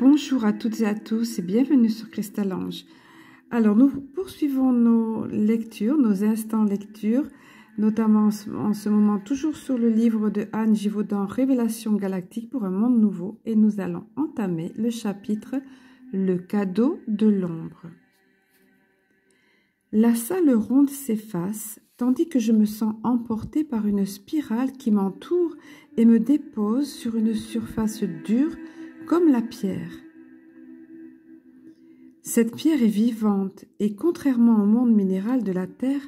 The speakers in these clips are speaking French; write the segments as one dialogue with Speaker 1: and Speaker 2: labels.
Speaker 1: Bonjour à toutes et à tous et bienvenue sur Cristal-Ange. Alors nous poursuivons nos lectures, nos instants lecture, notamment en ce moment toujours sur le livre de Anne Givaudan, Révélation galactique pour un monde nouveau, et nous allons entamer le chapitre Le cadeau de l'ombre. La salle ronde s'efface, tandis que je me sens emportée par une spirale qui m'entoure et me dépose sur une surface dure comme la pierre. Cette pierre est vivante et contrairement au monde minéral de la Terre,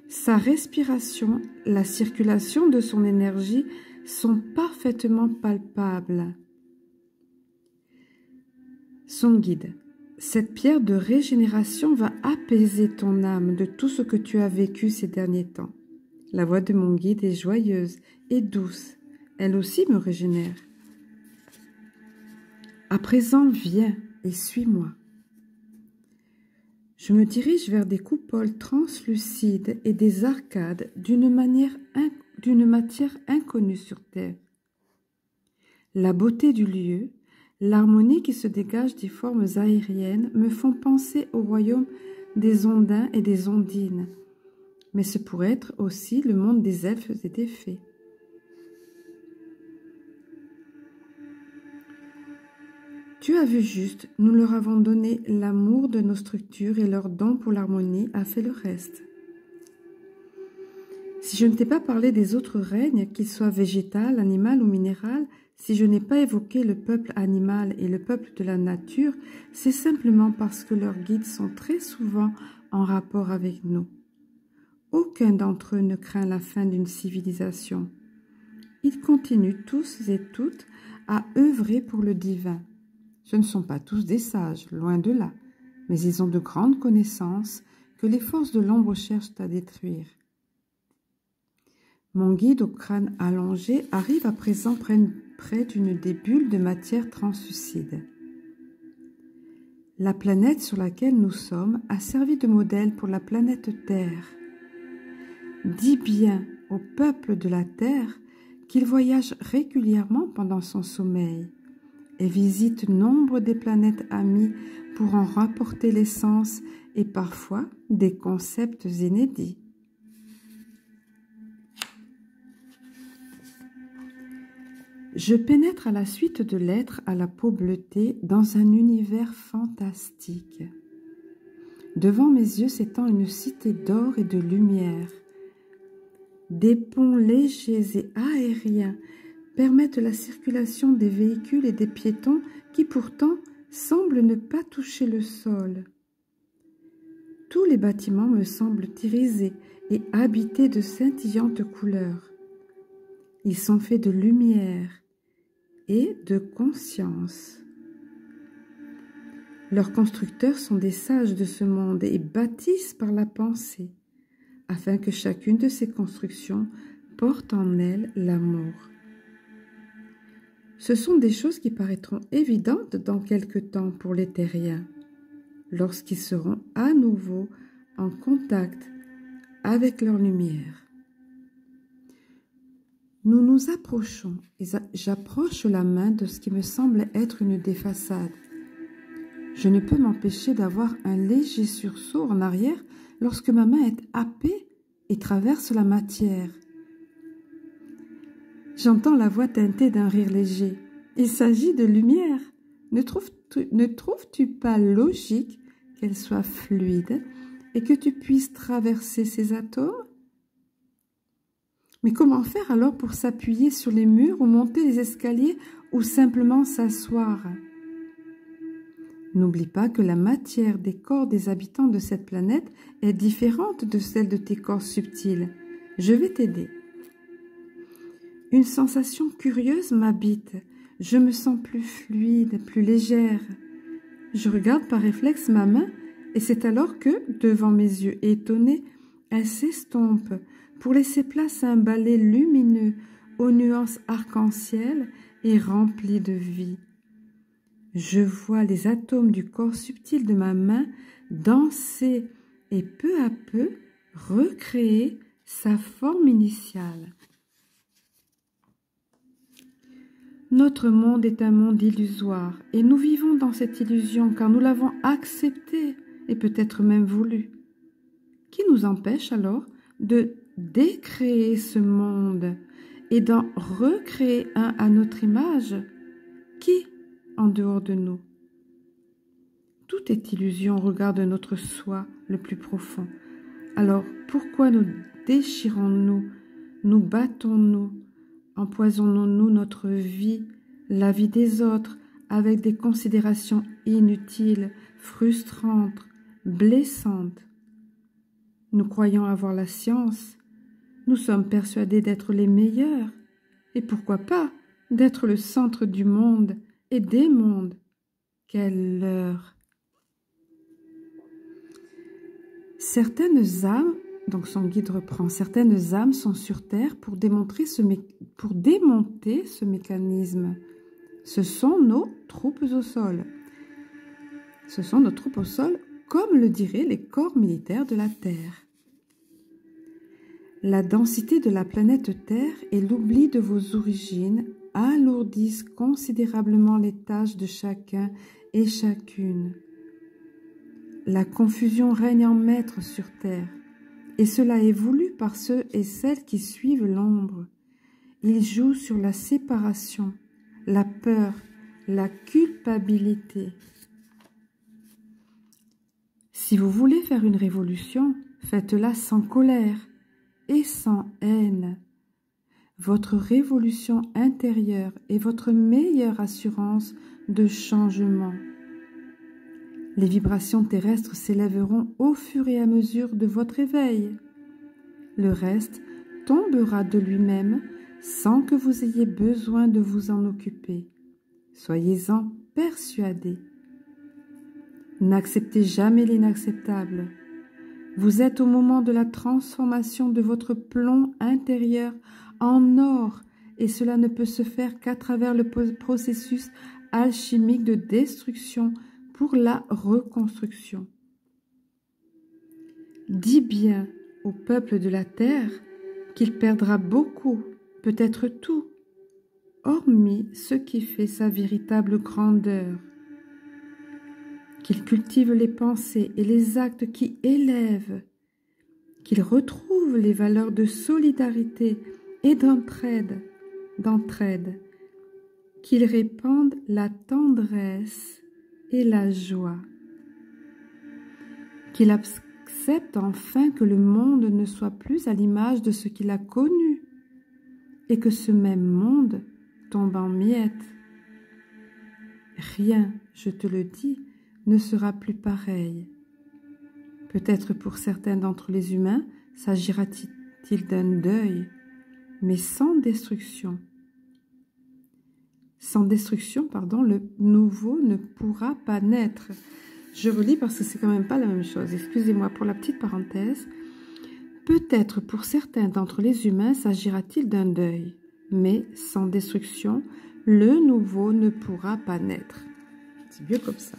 Speaker 1: sa respiration, la circulation de son énergie sont parfaitement palpables. Son guide. Cette pierre de régénération va apaiser ton âme de tout ce que tu as vécu ces derniers temps. La voix de mon guide est joyeuse et douce. Elle aussi me régénère. À présent, viens et suis-moi. Je me dirige vers des coupoles translucides et des arcades d'une matière inconnue sur Terre. La beauté du lieu, l'harmonie qui se dégage des formes aériennes me font penser au royaume des ondins et des ondines, mais ce pourrait être aussi le monde des elfes et des fées. Tu as vu juste, nous leur avons donné l'amour de nos structures et leur don pour l'harmonie a fait le reste. Si je ne t'ai pas parlé des autres règnes, qu'ils soient végétal, animal ou minéral, si je n'ai pas évoqué le peuple animal et le peuple de la nature, c'est simplement parce que leurs guides sont très souvent en rapport avec nous. Aucun d'entre eux ne craint la fin d'une civilisation. Ils continuent tous et toutes à œuvrer pour le divin. Ce ne sont pas tous des sages, loin de là, mais ils ont de grandes connaissances que les forces de l'ombre cherchent à détruire. Mon guide au crâne allongé arrive à présent près d'une des bulles de matière translucide. La planète sur laquelle nous sommes a servi de modèle pour la planète Terre. Dis bien au peuple de la Terre qu'il voyage régulièrement pendant son sommeil et visite nombre des planètes amies pour en rapporter l'essence et parfois des concepts inédits. Je pénètre à la suite de l'être à la peau bleutée dans un univers fantastique. Devant mes yeux s'étend une cité d'or et de lumière. Des ponts légers et aériens permettent la circulation des véhicules et des piétons qui pourtant semblent ne pas toucher le sol. Tous les bâtiments me semblent irisés et habités de scintillantes couleurs. Ils sont faits de lumière et de conscience. Leurs constructeurs sont des sages de ce monde et bâtissent par la pensée, afin que chacune de ces constructions porte en elle l'amour. Ce sont des choses qui paraîtront évidentes dans quelque temps pour les terriens, lorsqu'ils seront à nouveau en contact avec leur lumière. Nous nous approchons et j'approche la main de ce qui me semble être une des façades. Je ne peux m'empêcher d'avoir un léger sursaut en arrière lorsque ma main est happée et traverse la matière. J'entends la voix teintée d'un rire léger. Il s'agit de lumière. Ne trouves-tu pas logique qu'elle soit fluide et que tu puisses traverser ces atomes? Mais comment faire alors pour s'appuyer sur les murs ou monter les escaliers ou simplement s'asseoir? N'oublie pas que la matière des corps des habitants de cette planète est différente de celle de tes corps subtils. Je vais t'aider. Une sensation curieuse m'habite. Je me sens plus fluide, plus légère. Je regarde par réflexe ma main et c'est alors que, devant mes yeux étonnés, elle s'estompe pour laisser place à un balai lumineux aux nuances arc-en-ciel et rempli de vie. Je vois les atomes du corps subtil de ma main danser et peu à peu recréer sa forme initiale. Notre monde est un monde illusoire et nous vivons dans cette illusion car nous l'avons accepté et peut-être même voulu. Qui nous empêche alors de décréer ce monde et d'en recréer un à notre image? Qui en dehors de nous? Tout est illusion au regard de notre soi le plus profond. Alors pourquoi nous déchirons-nous, nous battons-nous, empoisonnons-nous notre vie, la vie des autres, avec des considérations inutiles, frustrantes, blessantes? Nous croyons avoir la science, nous sommes persuadés d'être les meilleurs, et pourquoi pas d'être le centre du monde et des mondes. Quelle leurre! Certaines âmes, donc son guide reprend, certaines âmes sont sur terre pour démonter ce mécanisme. Ce sont nos troupes au sol. Ce sont nos troupes au sol, comme le diraient les corps militaires de la Terre. La densité de la planète Terre et l'oubli de vos origines alourdissent considérablement les tâches de chacun et chacune. La confusion règne en maître sur terre, et cela est voulu par ceux et celles qui suivent l'ombre. Ils jouent sur la séparation, la peur, la culpabilité. Si vous voulez faire une révolution, faites-la sans colère et sans haine. Votre révolution intérieure est votre meilleure assurance de changement. Les vibrations terrestres s'élèveront au fur et à mesure de votre éveil. Le reste tombera de lui-même sans que vous ayez besoin de vous en occuper. Soyez-en persuadés. N'acceptez jamais l'inacceptable. Vous êtes au moment de la transformation de votre plomb intérieur en or et cela ne peut se faire qu'à travers le processus alchimique de destruction pour la reconstruction. Dis bien au peuple de la terre qu'il perdra beaucoup, peut-être tout, hormis ce qui fait sa véritable grandeur. Qu'il cultive les pensées et les actes qui élèvent, qu'il retrouve les valeurs de solidarité et d'entraide, qu'il répande la tendresse et la joie, qu'il accepte enfin que le monde ne soit plus à l'image de ce qu'il a connu et que ce même monde tombe en miettes. Rien, je te le dis, ne sera plus pareil. Peut-être pour certains d'entre les humains s'agira-t-il d'un deuil, mais sans destruction. Sans destruction, le nouveau ne pourra pas naître. Je relis parce que c'est quand même pas la même chose. Excusez-moi pour la petite parenthèse. Peut-être pour certains d'entre les humains s'agira-t-il d'un deuil, mais sans destruction, le nouveau ne pourra pas naître. C'est mieux comme ça.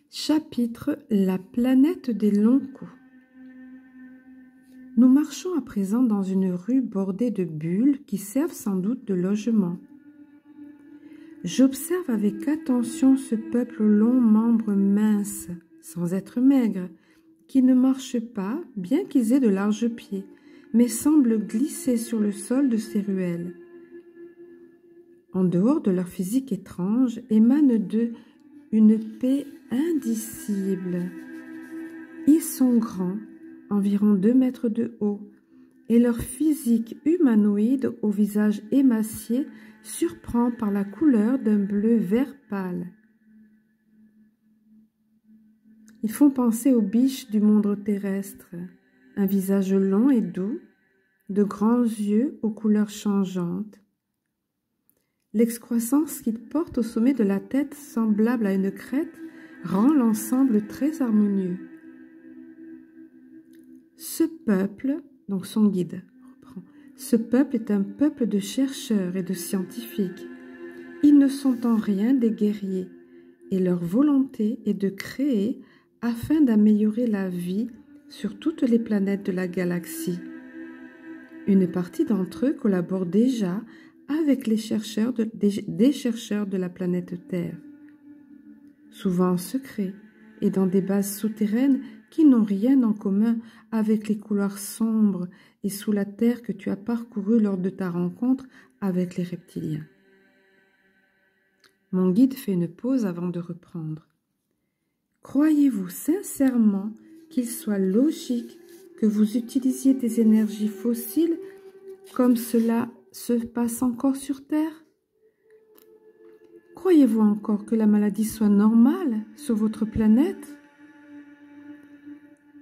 Speaker 1: Chapitre La planète des longs coups. Nous marchons à présent dans une rue bordée de bulles qui servent sans doute de logement. J'observe avec attention ce peuple aux longs membres minces, sans être maigres, qui ne marchent pas, bien qu'ils aient de larges pieds, mais semblent glisser sur le sol de ces ruelles. En dehors de leur physique étrange, émane d'eux une paix indicible. Ils sont grands, environ 2 mètres de haut, et leur physique humanoïde au visage émacié surprend par la couleur d'un bleu vert pâle. Ils font penser aux biches du monde terrestre, un visage long et doux, de grands yeux aux couleurs changeantes. L'excroissance qu'ils portent au sommet de la tête, semblable à une crête, rend l'ensemble très harmonieux. Ce peuple, donc son guide reprend, ce peuple est un peuple de chercheurs et de scientifiques. Ils ne sont en rien des guerriers, et leur volonté est de créer afin d'améliorer la vie sur toutes les planètes de la galaxie. Une partie d'entre eux collabore déjà avec les chercheurs des chercheurs de la planète Terre, souvent en secret et dans des bases souterraines qui n'ont rien en commun avec les couloirs sombres et sous la terre que tu as parcouru lors de ta rencontre avec les reptiliens. Mon guide fait une pause avant de reprendre. Croyez-vous sincèrement qu'il soit logique que vous utilisiez des énergies fossiles comme cela se passe encore sur Terre? Croyez-vous encore que la maladie soit normale sur votre planète?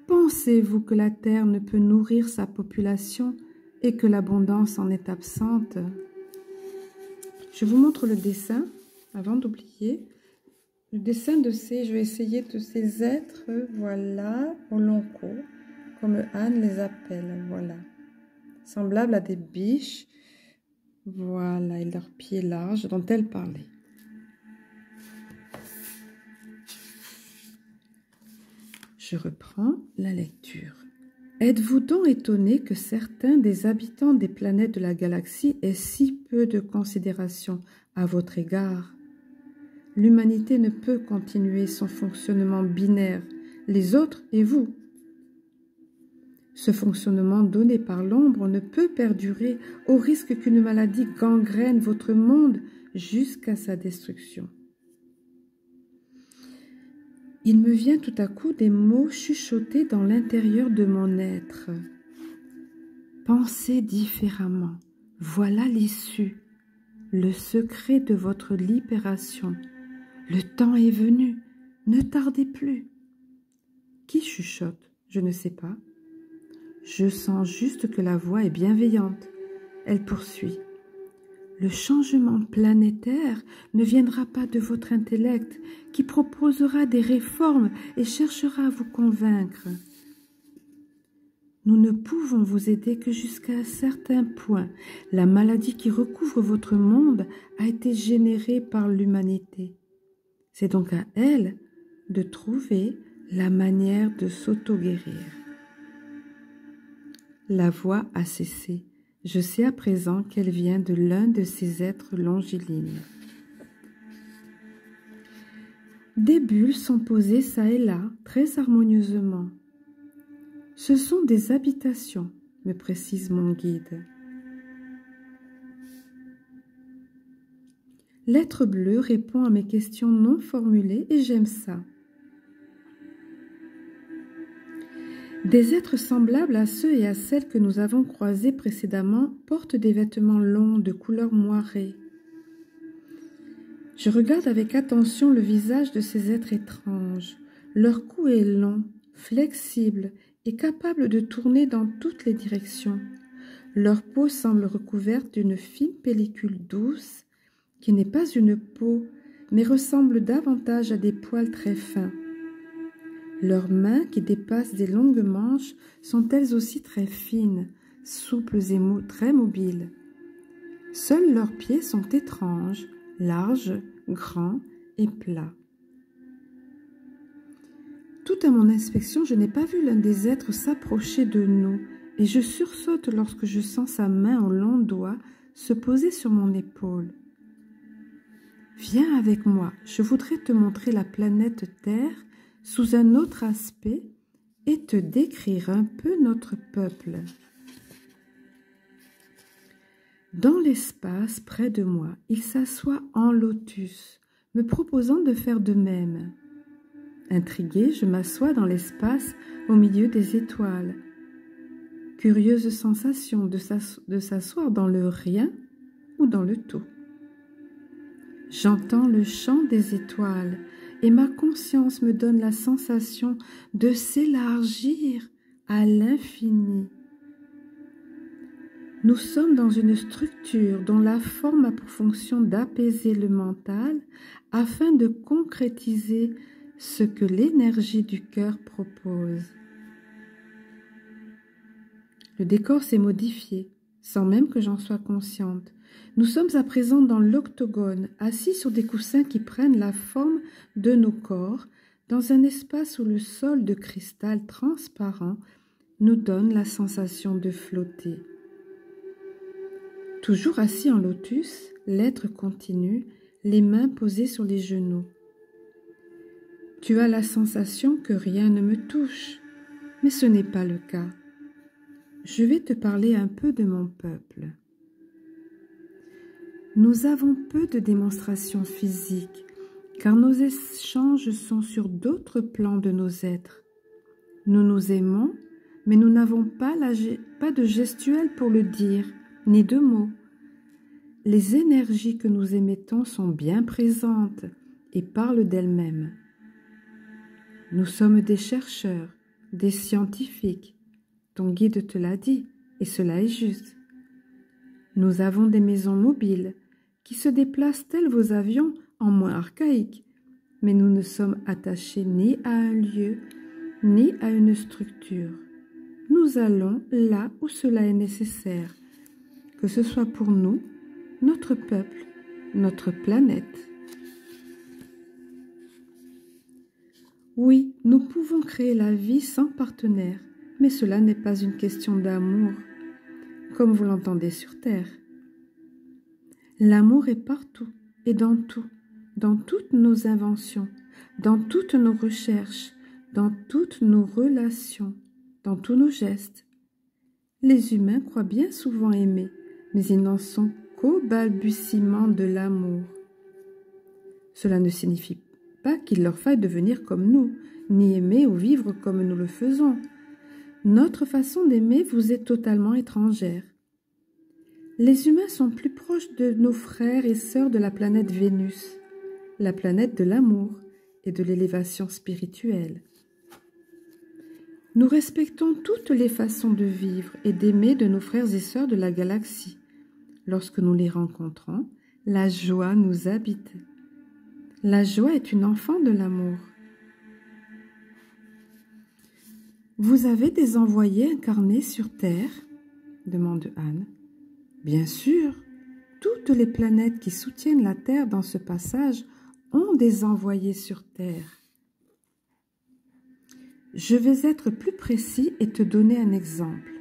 Speaker 1: Pensez-vous que la Terre ne peut nourrir sa population et que l'abondance en est absente? Je vous montre le dessin, avant d'oublier. Le dessin je vais essayer de ces êtres, voilà, au long cou, comme Anne les appelle, voilà. Semblables à des biches, voilà, et leurs pieds larges dont elle parlait. Je reprends la lecture. Êtes-vous donc étonné que certains des habitants des planètes de la galaxie aient si peu de considération à votre égard? L'humanité ne peut continuer son fonctionnement binaire, les autres et vous. Ce fonctionnement donné par l'ombre ne peut perdurer au risque qu'une maladie gangrène votre monde jusqu'à sa destruction. Il me vient tout à coup des mots chuchotés dans l'intérieur de mon être. Pensez différemment. Voilà l'issue, le secret de votre libération. Le temps est venu. Ne tardez plus. Qui chuchote? Je ne sais pas. Je sens juste que la voix est bienveillante. Elle poursuit. Le changement planétaire ne viendra pas de votre intellect qui proposera des réformes et cherchera à vous convaincre. Nous ne pouvons vous aider que jusqu'à un certain point. La maladie qui recouvre votre monde a été générée par l'humanité. C'est donc à elle de trouver la manière de s'auto-guérir. La voix a cessé. Je sais à présent qu'elle vient de l'un de ces êtres longilignes. Des bulles sont posées çà et là, très harmonieusement. Ce sont des habitations, me précise mon guide. L'être bleu répond à mes questions non formulées et j'aime ça. Des êtres semblables à ceux et à celles que nous avons croisés précédemment portent des vêtements longs de couleur moirée. Je regarde avec attention le visage de ces êtres étranges. Leur cou est long, flexible et capable de tourner dans toutes les directions. Leur peau semble recouverte d'une fine pellicule douce qui n'est pas une peau, mais ressemble davantage à des poils très fins. Leurs mains, qui dépassent des longues manches, sont elles aussi très fines, souples et très mobiles. Seuls leurs pieds sont étranges, larges, grands et plats. Tout à mon inspection, je n'ai pas vu l'un des êtres s'approcher de nous, et je sursaute lorsque je sens sa main aux longs doigts se poser sur mon épaule. Viens avec moi, je voudrais te montrer la planète Terre sous un autre aspect et te décrire un peu notre peuple. Dans l'espace près de moi, il s'assoit en lotus, me proposant de faire de même. Intriguée, je m'assois dans l'espace au milieu des étoiles. Curieuse sensation de s'asseoir dans le rien ou dans le tout. J'entends le chant des étoiles et ma conscience me donne la sensation de s'élargir à l'infini. Nous sommes dans une structure dont la forme a pour fonction d'apaiser le mental afin de concrétiser ce que l'énergie du cœur propose. Le décor s'est modifié, sans même que j'en sois consciente. Nous sommes à présent dans l'octogone, assis sur des coussins qui prennent la forme de nos corps, dans un espace où le sol de cristal transparent nous donne la sensation de flotter. Toujours assis en lotus, l'être continue, les mains posées sur les genoux. Tu as la sensation que rien ne me touche, mais ce n'est pas le cas. Je vais te parler un peu de mon peuple. Nous avons peu de démonstrations physiques, car nos échanges sont sur d'autres plans de nos êtres. Nous nous aimons, mais nous n'avons pas de gestuelle pour le dire, ni de mots. Les énergies que nous émettons sont bien présentes et parlent d'elles-mêmes. Nous sommes des chercheurs, des scientifiques. Ton guide te l'a dit, et cela est juste. Nous avons des maisons mobiles qui se déplacent tels vos avions en moins archaïques, mais nous ne sommes attachés ni à un lieu, ni à une structure. Nous allons là où cela est nécessaire, que ce soit pour nous, notre peuple, notre planète. Oui, nous pouvons créer la vie sans partenaire, mais cela n'est pas une question d'amour, comme vous l'entendez sur Terre. L'amour est partout et dans tout, dans toutes nos inventions, dans toutes nos recherches, dans toutes nos relations, dans tous nos gestes. Les humains croient bien souvent aimer, mais ils n'en sont qu'au balbutiement de l'amour. Cela ne signifie pas qu'il leur faille devenir comme nous, ni aimer ou vivre comme nous le faisons. Notre façon d'aimer vous est totalement étrangère. Les humains sont plus proches de nos frères et sœurs de la planète Vénus, la planète de l'amour et de l'élévation spirituelle. Nous respectons toutes les façons de vivre et d'aimer de nos frères et sœurs de la galaxie. Lorsque nous les rencontrons, la joie nous habite. La joie est une enfant de l'amour. Vous avez des envoyés incarnés sur Terre ? Demande Anne. Bien sûr, toutes les planètes qui soutiennent la Terre dans ce passage ont des envoyés sur Terre. Je vais être plus précis et te donner un exemple.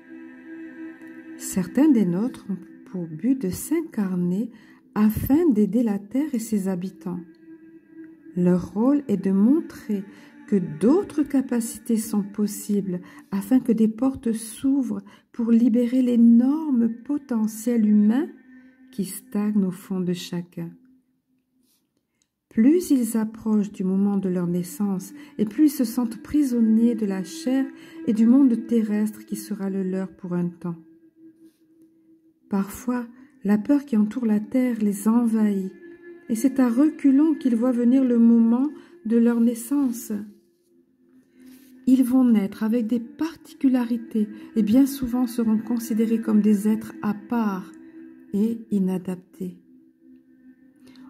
Speaker 1: Certains des nôtres ont pour but de s'incarner afin d'aider la Terre et ses habitants. Leur rôle est de montrer que d'autres capacités sont possibles afin que des portes s'ouvrent pour libérer l'énorme potentiel humain qui stagne au fond de chacun. Plus ils approchent du moment de leur naissance et plus ils se sentent prisonniers de la chair et du monde terrestre qui sera le leur pour un temps. Parfois, la peur qui entoure la terre les envahit et c'est à reculons qu'ils voient venir le moment de leur naissance. Ils vont naître avec des particularités et bien souvent seront considérés comme des êtres à part et inadaptés.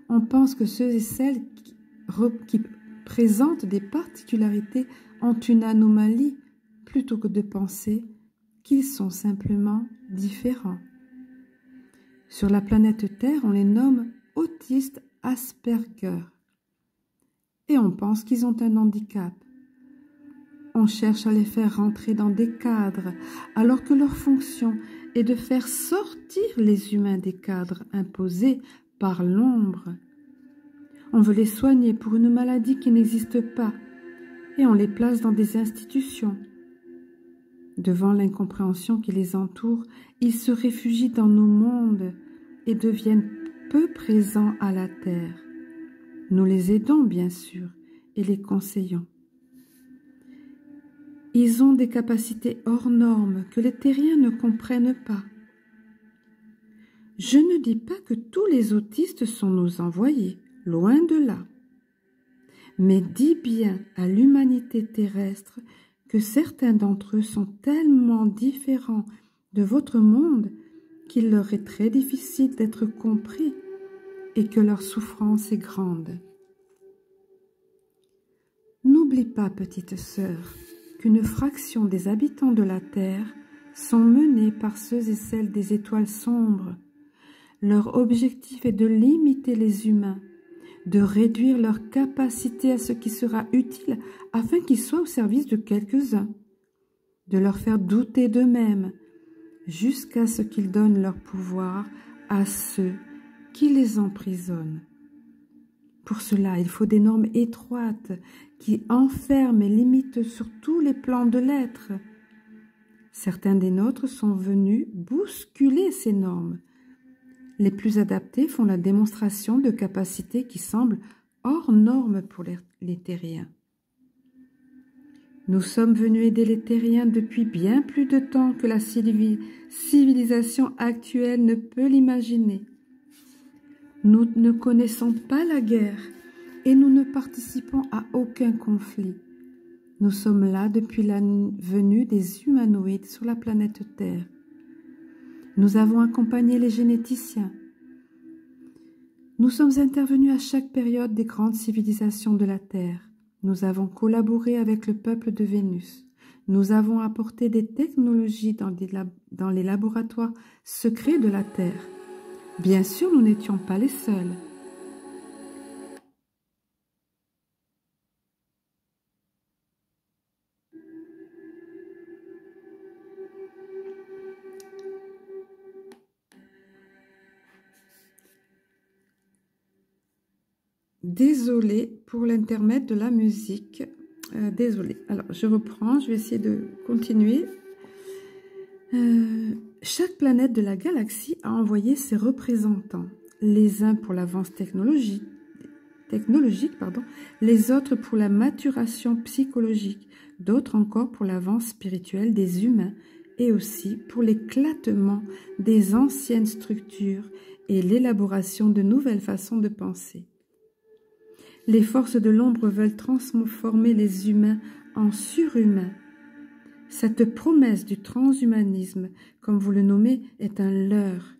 Speaker 1: On pense que ceux et celles qui présentent des particularités ont une anomalie plutôt que de penser qu'ils sont simplement différents. Sur la planète Terre, on les nomme autistes Asperger et on pense qu'ils ont un handicap. On cherche à les faire rentrer dans des cadres alors que leur fonction est de faire sortir les humains des cadres imposés par l'ombre. On veut les soigner pour une maladie qui n'existe pas et on les place dans des institutions. Devant l'incompréhension qui les entoure, ils se réfugient dans nos mondes et deviennent peu présents à la terre. Nous les aidons bien sûr et les conseillons. Ils ont des capacités hors normes que les terriens ne comprennent pas. Je ne dis pas que tous les autistes sont nos envoyés, loin de là. Mais dis bien à l'humanité terrestre que certains d'entre eux sont tellement différents de votre monde qu'il leur est très difficile d'être compris et que leur souffrance est grande. N'oublie pas, petite sœur, qu'une fraction des habitants de la Terre sont menés par ceux et celles des étoiles sombres. Leur objectif est de limiter les humains, de réduire leur capacité à ce qui sera utile afin qu'ils soient au service de quelques-uns, de leur faire douter d'eux-mêmes, jusqu'à ce qu'ils donnent leur pouvoir à ceux qui les emprisonnent. Pour cela, il faut des normes étroites qui enferment et limitent sur tous les plans de l'être. Certains des nôtres sont venus bousculer ces normes. Les plus adaptés font la démonstration de capacités qui semblent hors normes pour les terriens. Nous sommes venus aider les terriens depuis bien plus de temps que la civilisation actuelle ne peut l'imaginer. Nous ne connaissons pas la guerre et nous ne participons à aucun conflit. Nous sommes là depuis la venue des humanoïdes sur la planète Terre. Nous avons accompagné les généticiens. Nous sommes intervenus à chaque période des grandes civilisations de la Terre. Nous avons collaboré avec le peuple de Vénus. Nous avons apporté des technologies dans les laboratoires secrets de la Terre. Bien sûr, nous n'étions pas les seuls. Désolée pour l'intermède de la musique. Désolée. Alors, je reprends. Je vais essayer de continuer. Chaque planète de la galaxie a envoyé ses représentants. Les uns pour l'avance technologique, les autres pour la maturation psychologique, d'autres encore pour l'avance spirituelle des humains et aussi pour l'éclatement des anciennes structures et l'élaboration de nouvelles façons de penser. Les forces de l'ombre veulent transformer les humains en surhumains. Cette promesse du transhumanisme, comme vous le nommez, est un leurre,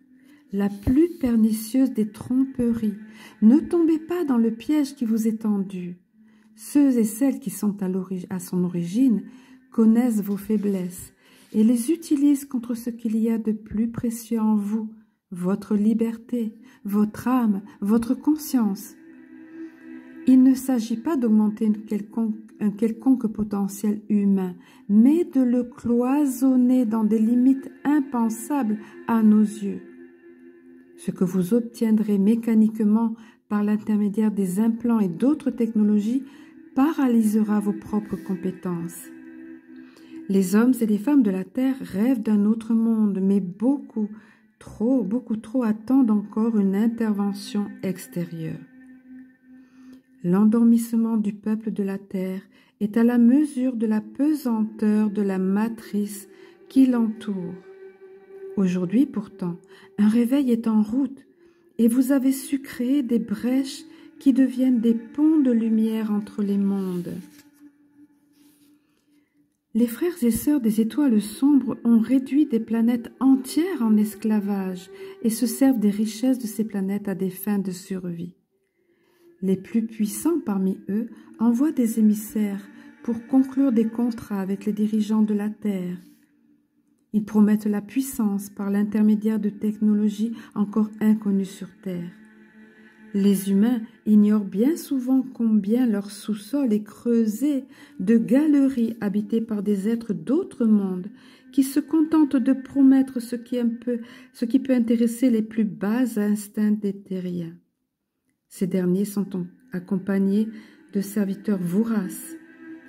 Speaker 1: la plus pernicieuse des tromperies. Ne tombez pas dans le piège qui vous est tendu. Ceux et celles qui sont à son origine connaissent vos faiblesses et les utilisent contre ce qu'il y a de plus précieux en vous, votre liberté, votre âme, votre conscience. Il ne s'agit pas d'augmenter un quelconque potentiel humain, mais de le cloisonner dans des limites impensables à nos yeux. Ce que vous obtiendrez mécaniquement par l'intermédiaire des implants et d'autres technologies paralysera vos propres compétences. Les hommes et les femmes de la Terre rêvent d'un autre monde, mais beaucoup trop attendent encore une intervention extérieure. L'endormissement du peuple de la Terre est à la mesure de la pesanteur de la matrice qui l'entoure. Aujourd'hui, pourtant, un réveil est en route et vous avez su créer des brèches qui deviennent des ponts de lumière entre les mondes. Les frères et sœurs des étoiles sombres ont réduit des planètes entières en esclavage et se servent des richesses de ces planètes à des fins de survie. Les plus puissants parmi eux envoient des émissaires pour conclure des contrats avec les dirigeants de la Terre. Ils promettent la puissance par l'intermédiaire de technologies encore inconnues sur Terre. Les humains ignorent bien souvent combien leur sous-sol est creusé de galeries habitées par des êtres d'autres mondes qui se contentent de promettre ce qui peut intéresser les plus bas instincts des terriens. Ces derniers sont accompagnés de serviteurs voraces,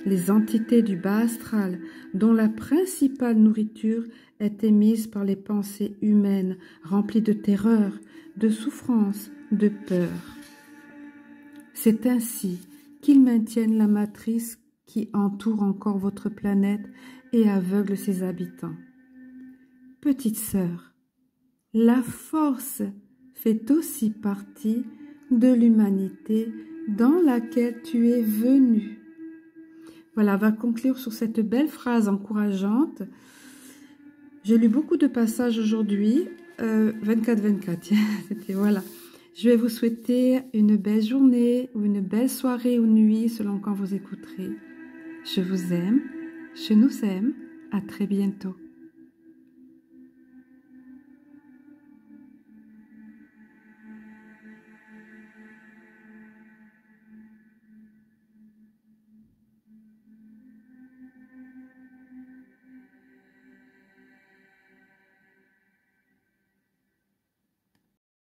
Speaker 1: les entités du bas astral, dont la principale nourriture est émise par les pensées humaines remplies de terreur, de souffrance, de peur. C'est ainsi qu'ils maintiennent la matrice qui entoure encore votre planète et aveugle ses habitants. Petite sœur, la force fait aussi partie de l'humanité dans laquelle tu es venue. Voilà, on va conclure sur cette belle phrase encourageante. J'ai lu beaucoup de passages aujourd'hui, 24-24, c'était voilà. Je vais vous souhaiter une belle journée ou une belle soirée ou nuit selon quand vous écouterez. Je vous aime, je nous aime, à très bientôt.